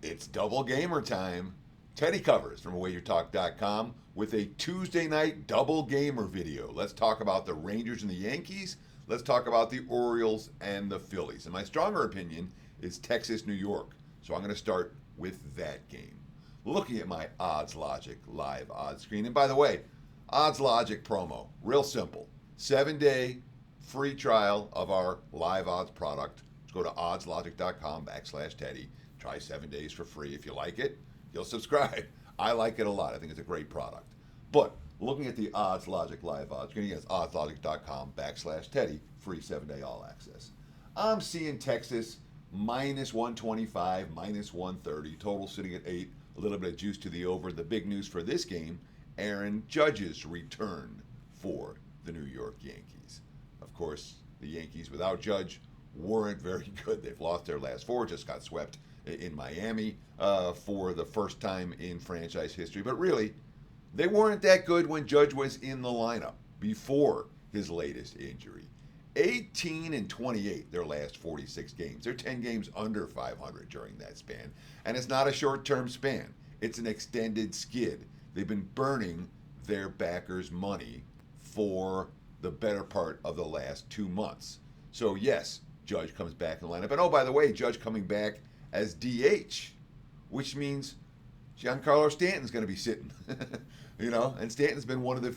It's double gamer time. Teddy covers from WagerTalk.com with a Tuesday night double gamer video. Let's talk about the Rangers and the Yankees. Let's talk about the Orioles and the Phillies. And my stronger opinion is Texas, New York. So I'm going to start with that game. Looking at my Odds Logic live odds screen. And by the way, Odds Logic promo, real simple. 7-day free trial of our live odds product. Just go to oddslogic.com/Teddy. Try 7 days for free. If you like it, you'll subscribe. I like it a lot. I think it's a great product. But looking at the Odds Logic live odds, again, it's oddslogic.com/Teddy. Free 7-day all access. I'm seeing Texas minus 125, minus 130. Total sitting at 8. A little bit of juice to the over. The big news for this game, Aaron Judge's return for the New York Yankees. Of course, the Yankees without Judge weren't very good. They've lost their last 4, just got swept in Miami for the first time in franchise history. But really, they weren't that good when Judge was in the lineup before his latest injury. 18-28 their last 46 games. They're 10 games under 500 during that span. And it's not a short-term span. It's an extended skid. They've been burning their backers' money for the better part of the last 2 months. So yes, Judge comes back in the lineup. And oh, by the way, Judge coming back as DH, which means Giancarlo Stanton's going to be sitting. And Stanton's been one of the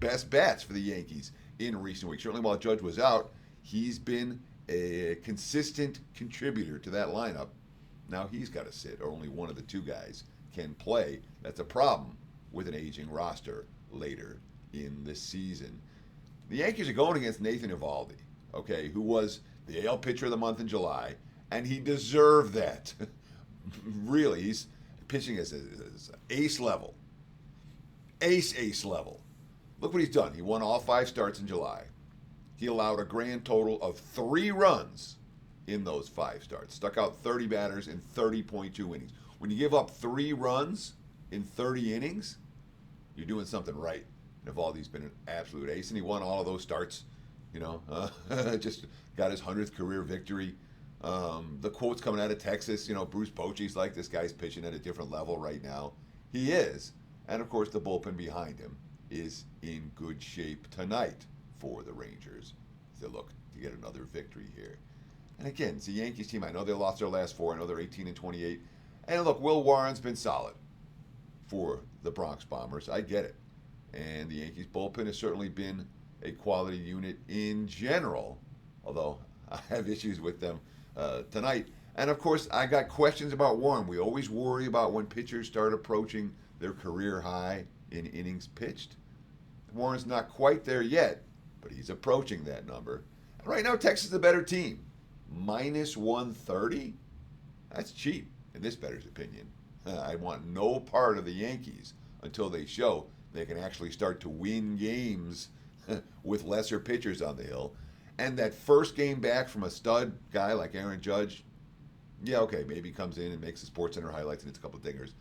best bats for the Yankees in recent weeks. Certainly while Judge was out, he's been a consistent contributor to that lineup. Now he's got to sit, or only one of the two guys can play. That's a problem with an aging roster later in the season. The Yankees are going against Nathan Eovaldi, okay, who was the AL Pitcher of the Month in July, and he deserved that. Really, he's pitching as ace level. Ace level. Look what he's done. He won all 5 starts in July. He allowed a grand total of 3 runs in those 5 starts. Stuck out 30 batters in 30.2 innings. When you give up 3 runs in 30 innings, you're doing something right. And Eovaldi's been an absolute ace, and he won all of those starts. Just got his 100th career victory. The quotes coming out of Texas, Bruce Bochy's like, this guy's pitching at a different level right now. He is. And, of course, the bullpen behind him is in good shape tonight for the Rangers. They look to get another victory here. And, again, it's the Yankees team. I know they lost their last 4. I know they're 18-28. And, look, Will Warren's been solid for the Bronx Bombers. I get it. And the Yankees bullpen has certainly been a quality unit in general, although I have issues with them tonight. And, of course, I got questions about Warren. We always worry about when pitchers start approaching their career high in innings pitched. Warren's not quite there yet, but he's approaching that number. And right now, Texas is a better team. Minus 130? That's cheap, in this bettor's opinion. I want no part of the Yankees until they show they can actually start to win games with lesser pitchers on the hill. And that first game back from a stud guy like Aaron Judge, yeah, okay, maybe he comes in and makes the SportsCenter highlights and hits a couple of dingers.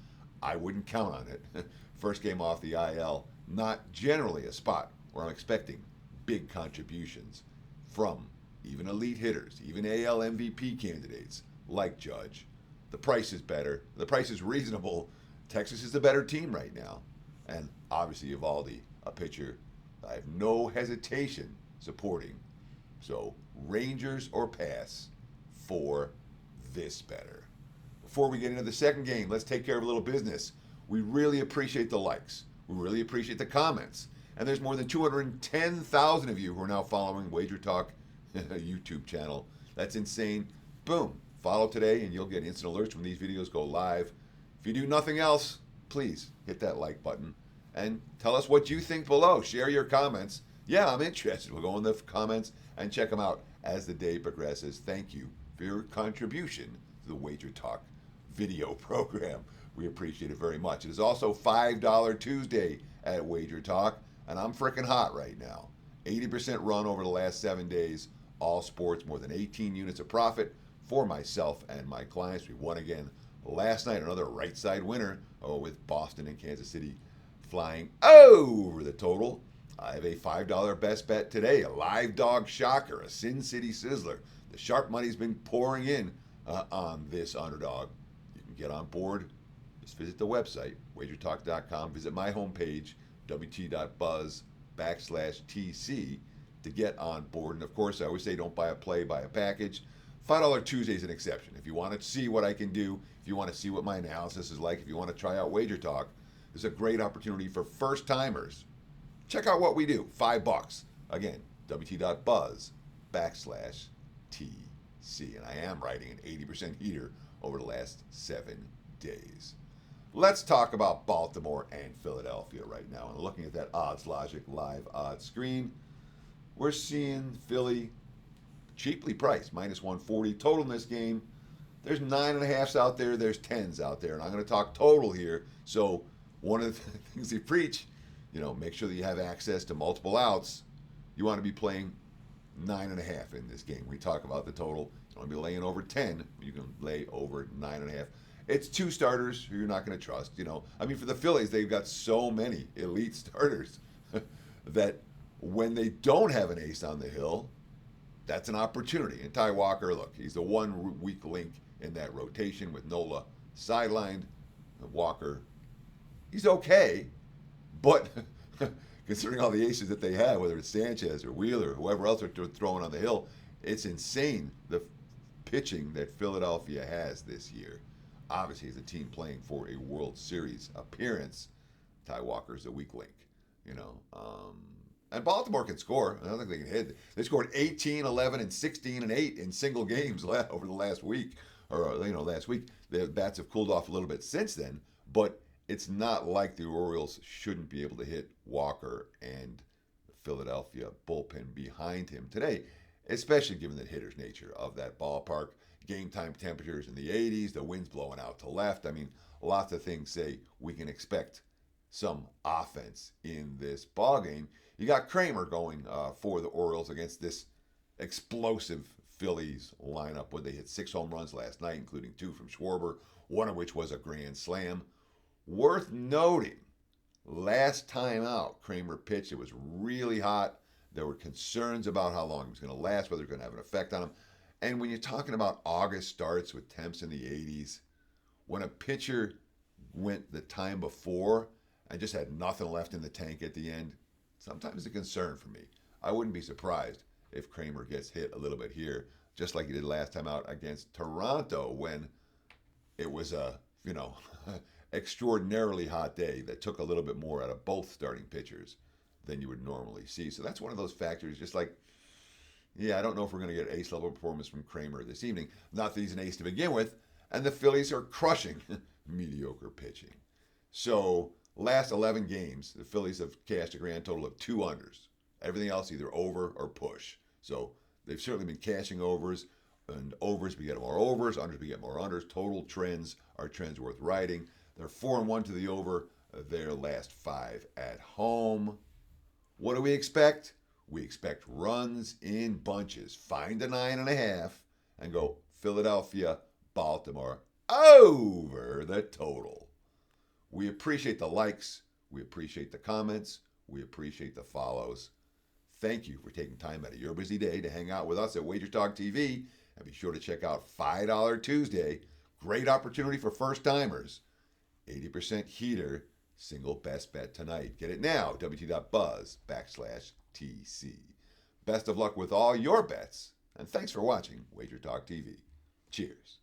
I wouldn't count on it. First game off the IL, not generally a spot where I'm expecting big contributions from even elite hitters, even AL MVP candidates like Judge. The price is better. The price is reasonable. Texas is the better team right now. And obviously Eovaldi, a pitcher I have no hesitation supporting. So Rangers or pass for this better. Before we get into the second game, let's take care of a little business. We really appreciate the likes. We really appreciate the comments. And there's more than 210,000 of you who are now following WagerTalk YouTube channel. That's insane. Boom. Follow today and you'll get instant alerts when these videos go live. If you do nothing else, please hit that like button and tell us what you think below. Share your comments. Yeah, I'm interested. We'll go in the comments and check them out as the day progresses. Thank you for your contribution to the WagerTalk video program. We appreciate it very much. It is also $5 Tuesday at WagerTalk, and I'm freaking hot right now. 80% run over the last 7 days. All sports, more than 18 units of profit for myself and my clients. We won again last night, another right side winner with Boston and Kansas City flying over the total. I have a $5 best bet today, a live dog shocker, a Sin City Sizzler. The sharp money's been pouring in on this underdog. get on board, just visit the website, wagertalk.com. Visit my homepage, wt.buzz/TC, to get on board. And of course, I always say don't buy a play, buy a package. $5 Tuesday is an exception. If you want to see what I can do, if you want to see what my analysis is like, if you want to try out WagerTalk, there's a great opportunity for first timers. Check out what we do. $5. Again, wt.buzz/TC. And I am riding an 80% heater over the last 7 days. Let's talk about Baltimore and Philadelphia right now. And looking at that Odds Logic live odds screen, we're seeing Philly cheaply priced, -140 total in this game. There's 9.5s out there, there's 10s out there, and I'm going to talk total here. So one of the things they preach, make sure that you have access to multiple outs. You want to be playing 9.5 in this game. We talk about the total. You want to be laying over 10. You can lay over 9.5. It's two starters who you're not going to trust. For the Phillies, they've got so many elite starters that when they don't have an ace on the hill, that's an opportunity. And Ty Walker, look, he's the one weak link in that rotation with Nola sidelined. Walker, he's okay, but considering all the aces that they have, whether it's Sanchez or Wheeler, or whoever else they're throwing on the hill, it's insane the pitching that Philadelphia has this year. Obviously, as a team playing for a World Series appearance, Ty Walker's a weak link, And Baltimore can score. I don't think they can hit. They scored 18, 11, and 16 and 8 in single games over the last week. Last week. The bats have cooled off a little bit since then, but it's not like the Orioles shouldn't be able to hit Walker and the Philadelphia bullpen behind him today, especially given the hitter's nature of that ballpark. Game time temperatures in the 80s, the wind's blowing out to left. Lots of things say we can expect some offense in this ballgame. You got Kramer going for the Orioles against this explosive Phillies lineup where they hit 6 home runs last night, including 2 from Schwarber, one of which was a grand slam. Worth noting, last time out, Kramer pitched. It was really hot. There were concerns about how long it was going to last, whether it was going to have an effect on him. And when you're talking about August starts with temps in the 80s, when a pitcher went the time before and just had nothing left in the tank at the end, sometimes it's a concern for me. I wouldn't be surprised if Kramer gets hit a little bit here, just like he did last time out against Toronto when it was a, extraordinarily hot day that took a little bit more out of both starting pitchers than you would normally see. So that's one of those factors, just like, I don't know if we're going to get ace-level performance from Kramer this evening. Not that he's an ace to begin with, and the Phillies are crushing mediocre pitching. So last 11 games, the Phillies have cashed a grand total of 2 unders. Everything else either over or push. So they've certainly been cashing overs, and overs, we get more overs, unders, we get more unders. Total trends are trends worth riding. They're 4-1 to the over their last 5 at home. What do we expect? We expect runs in bunches. Find a 9.5 and go Philadelphia, Baltimore over the total. We appreciate the likes. We appreciate the comments. We appreciate the follows. Thank you for taking time out of your busy day to hang out with us at WagerTalk TV. And be sure to check out $5 Tuesday. Great opportunity for first timers. 80% heater. Single best bet tonight. Get it now. wt.buzz/TC. Best of luck with all your bets. And thanks for watching WagerTalk TV. Cheers.